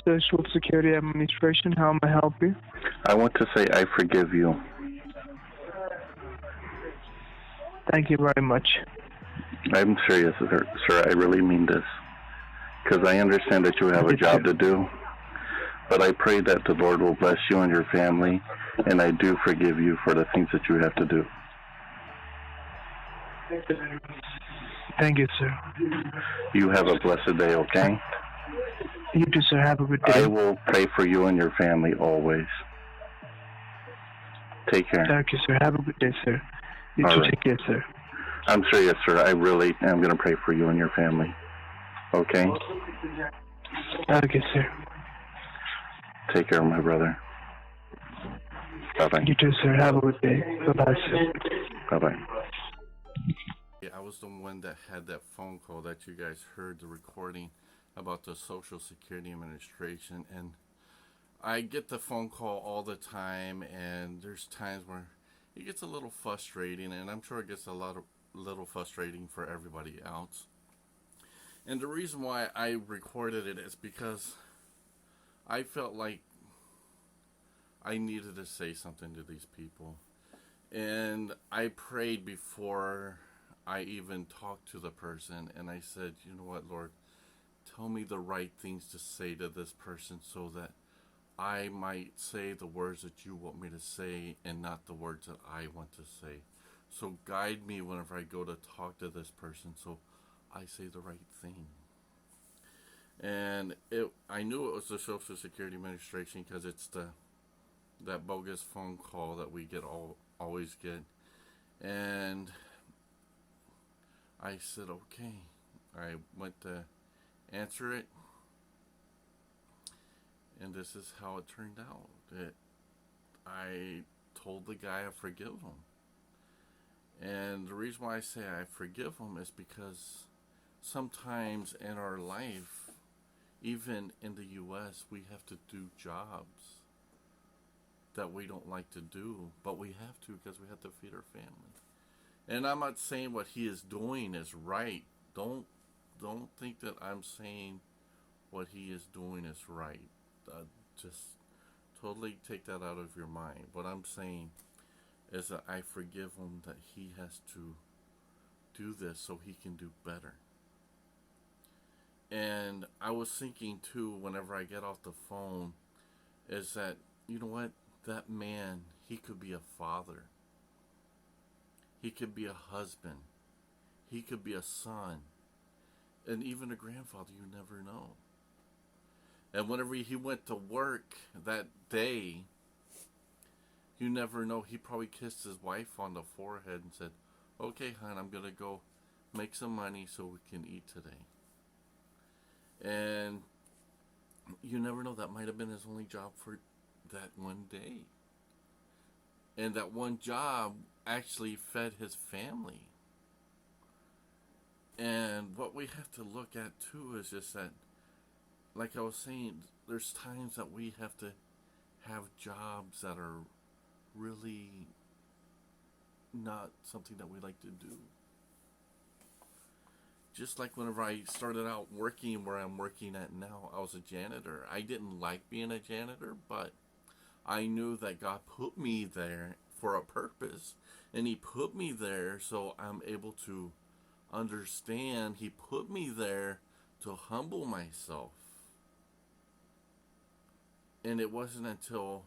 the Social Security Administration. How may I help you? I want to say I forgive you. Thank you very much. I'm serious, sir. I really mean this. Because I understand that you have a job to do. But I pray that the Lord will bless you and your family. And I do forgive you for the things that you have to do. Thank you, sir. You have a blessed day, okay? You too, sir. Have a good day. I will pray for you and your family always. Take care. Thank you, sir. Have a good day, sir. You All too, right. take care, sir. I'm serious, sir. I really am going to pray for you and your family. Okay? Okay, sir. Take care, my brother. Bye-bye. You too, sir. Have a good day. Bye-bye, sir. Bye-bye. Yeah, I was the one that had that phone call that you guys heard, the recording about the Social Security Administration, and I get the phone call all the time, and there's times where it gets a little frustrating, and I'm sure it gets little frustrating for everybody else. And the reason why I recorded it is because I felt like I needed to say something to these people. And I prayed before I even talked to the person, and I said, you know what, Lord, tell me the right things to say to this person so that I might say the words that you want me to say and not the words that I want to say. So guide me whenever I go to talk to this person so I say the right thing. And I knew it was the Social Security Administration because it's that bogus phone call that we always get. And I said, okay. I went to answer it. And this is how it turned out. I told the guy I forgive him. And the reason why I say I forgive him is because sometimes in our life, even in the U.S., we have to do jobs that we don't like to do, but we have to because we have to feed our family. And I'm not saying what he is doing is right. Don't think that I'm saying what he is doing is right. Just totally take that out of your mind. What I'm saying is that I forgive him that he has to do this so he can do better. And I was thinking too, whenever I get off the phone, is that, you know what, that man, he could be a father. He could be a husband. He could be a son. And even a grandfather, you never know. And whenever he went to work that day, you never know, he probably kissed his wife on the forehead and said, okay, hon, I'm going to go make some money so we can eat today. And you never know, that might have been his only job for that one day. And that one job actually fed his family. And what we have to look at too is just that, like I was saying, there's times that we have to have jobs that are really not something that we like to do. Just like whenever I started out working where I'm working at now, I was a janitor. I didn't like being a janitor, but I knew that God put me there for a purpose. And he put me there so I'm able to understand. He put me there to humble myself. And it wasn't until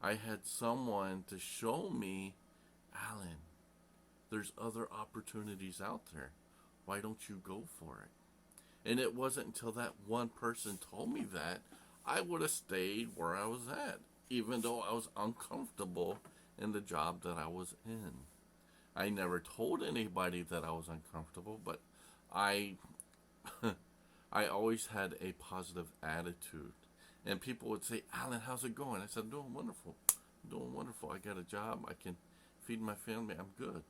I had someone to show me, Alan, there's other opportunities out there. Why don't you go for it? And it wasn't until that one person told me that I would have stayed where I was at, even though I was uncomfortable in the job that I was in. I never told anybody that I was uncomfortable, but I always had a positive attitude. And people would say, Alan, how's it going? I said, I'm doing wonderful. I'm doing wonderful. I got a job. I can feed my family. I'm good.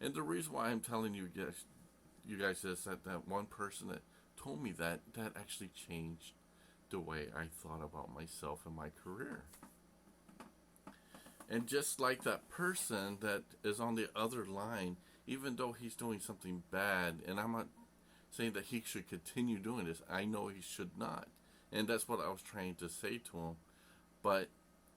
And the reason why I'm telling you guys is that one person that told me that actually changed the way I thought about myself and my career. And just like that person that is on the other line, even though he's doing something bad, and I'm not saying that he should continue doing this, I know he should not. And that's what I was trying to say to him. But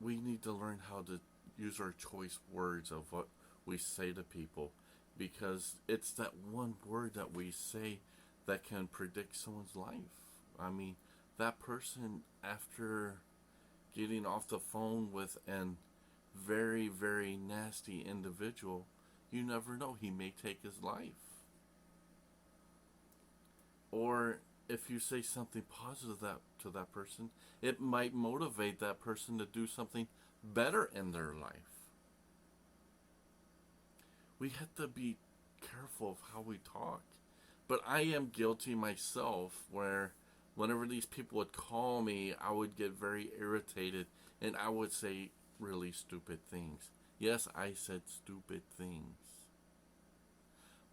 we need to learn how to use our choice words of what we say to people, because it's that one word that we say that can predict someone's life. I mean, that person, after getting off the phone with an very, very nasty individual, you never know, he may take his life. Or if you say something positive to that person, it might motivate that person to do something better in their life. We have to be careful of how we talk. But I am guilty myself, where whenever these people would call me, I would get very irritated and I would say really stupid things. Yes, I said stupid things.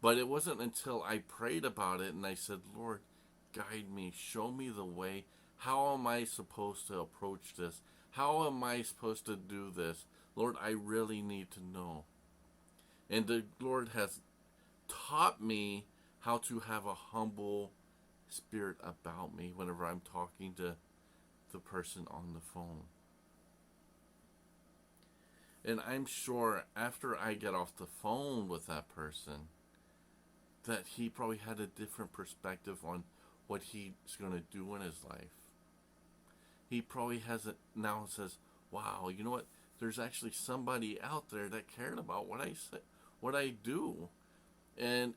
But it wasn't until I prayed about it and I said, Lord, guide me, show me the way. How am I supposed to approach this? How am I supposed to do this? Lord, I really need to know. And the Lord has taught me how to have a humble spirit about me whenever I'm talking to the person on the phone. And I'm sure after I get off the phone with that person, that he probably had a different perspective on what he's going to do in his life. He probably has it now, says, wow, you know what? There's actually somebody out there that cared about what I say, what I do. And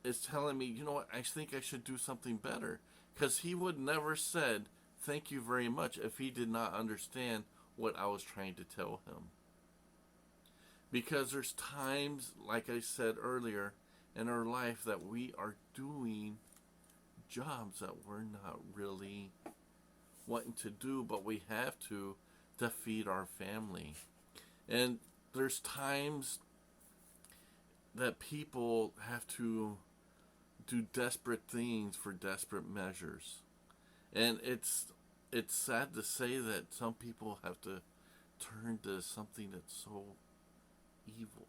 is telling me, you know what, I think I should do something better. Because he would never said, thank you very much, if he did not understand what I was trying to tell him. Because there's times, like I said earlier, in our life that we are doing jobs that we're not really wanting to do, but we have to feed our family. And there's times that people have to do desperate things for desperate measures. And it's sad to say that some people have to turn to something that's so evil.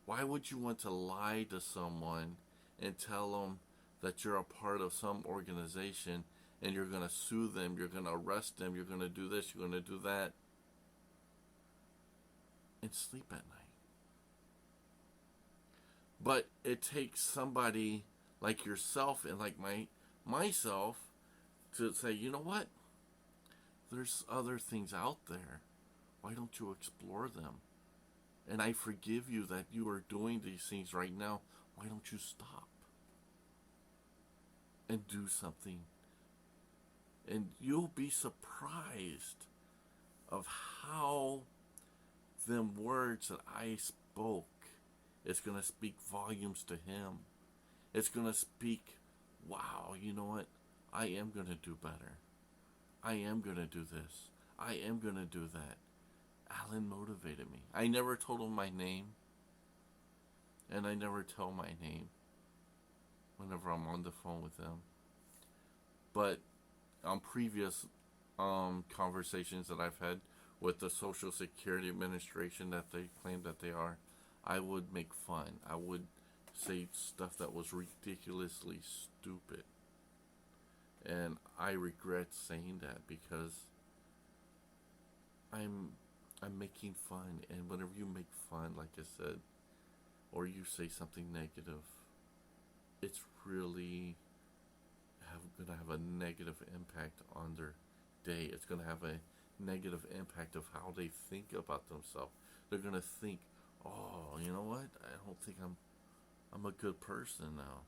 Why would you want to lie to someone and tell them that you're a part of some organization and you're going to sue them, you're going to arrest them, you're going to do this, you're going to do that, and sleep at night? But it takes somebody like yourself and like myself to say, you know what? There's other things out there. Why don't you explore them? And I forgive you that you are doing these things right now. Why don't you stop and do something? And you'll be surprised of how them words that I spoke, it's going to speak volumes to him. It's going to speak, wow, you know what? I am going to do better. I am going to do this. I am going to do that. Alan motivated me. I never told him my name. And I never tell my name whenever I'm on the phone with them. But on previous conversations that I've had with the Social Security Administration that they claim that they are, I would make fun. I would say stuff that was ridiculously stupid. And I regret saying that because I'm making fun. And whenever you make fun, like I said, or you say something negative, it's really going to have a negative impact on their day. It's going to have a negative impact of how they think about themselves. They're going to think, oh, you know what? I don't think I'm a good person now.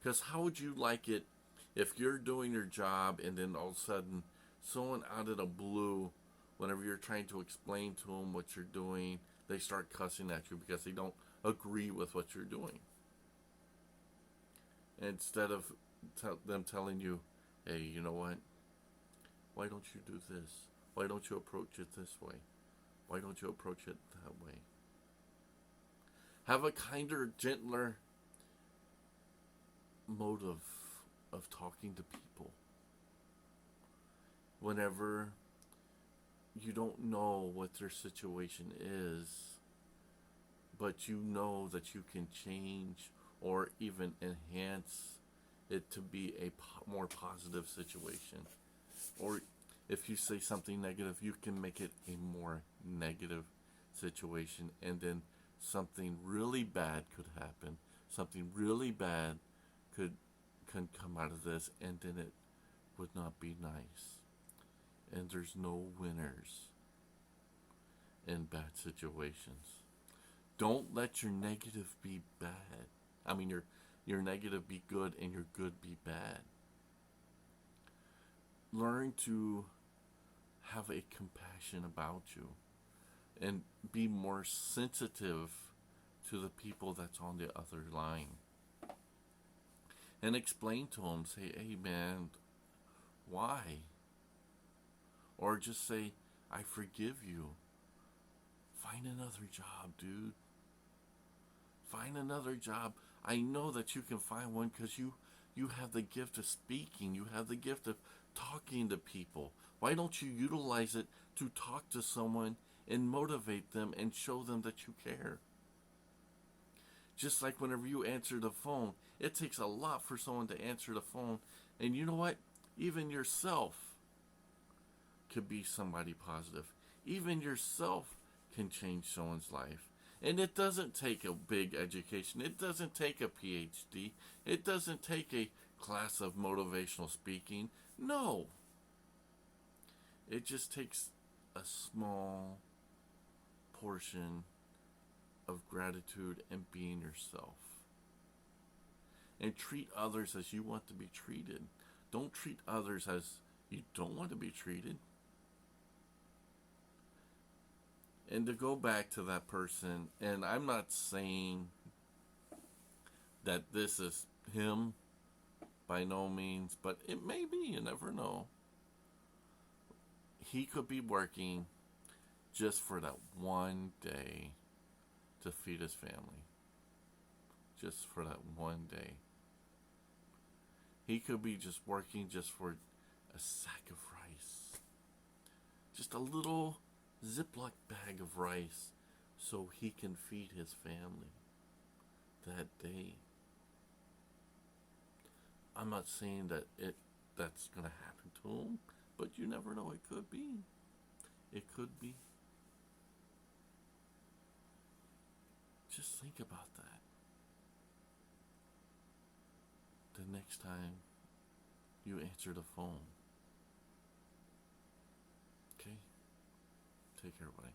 Because how would you like it if you're doing your job and then all of a sudden someone out of the blue, whenever you're trying to explain to them what you're doing, they start cussing at you because they don't agree with what you're doing? Instead of them telling you, hey, you know what? Why don't you do this? Why don't you approach it this way? Why don't you approach it that way? Have a kinder, gentler mode of talking to people. Whenever you don't know what their situation is, but you know that you can change or even enhance it to be a more positive situation. Or if you say something negative, you can make it a more negative situation, and then something really bad could happen. Something really bad could come out of this, and then it would not be nice. And there's no winners in bad situations. Don't let your negative be bad. I mean, your negative be good and your good be bad. Learn to have a compassion about you and be more sensitive to the people that's on the other line. And explain to them, say, hey man, why? Or just say, I forgive you. Find another job, dude. Find another job. I know that you can find one because you have the gift of speaking. You have the gift of talking to people. Why don't you utilize it to talk to someone and motivate them and show them that you care? Just like whenever you answer the phone, it takes a lot for someone to answer the phone. And you know what? Even yourself could be somebody positive. Even yourself can change someone's life. And it doesn't take a big education. It doesn't take a PhD. It doesn't take a class of motivational speaking. No. It just takes a small portion of gratitude and being yourself. And treat others as you want to be treated. Don't treat others as you don't want to be treated. And to go back to that person, and I'm not saying that this is him, by no means, but it may be, you never know. He could be working just for that one day to feed his family. Just for that one day. He could be just working just for a sack of rice. Just a little Ziploc bag of rice so he can feed his family that day. I'm not saying that that's going to happen to him, but you never know. It could be. It could be. Just think about that. The next time you answer the phone. Okay? Take care, buddy.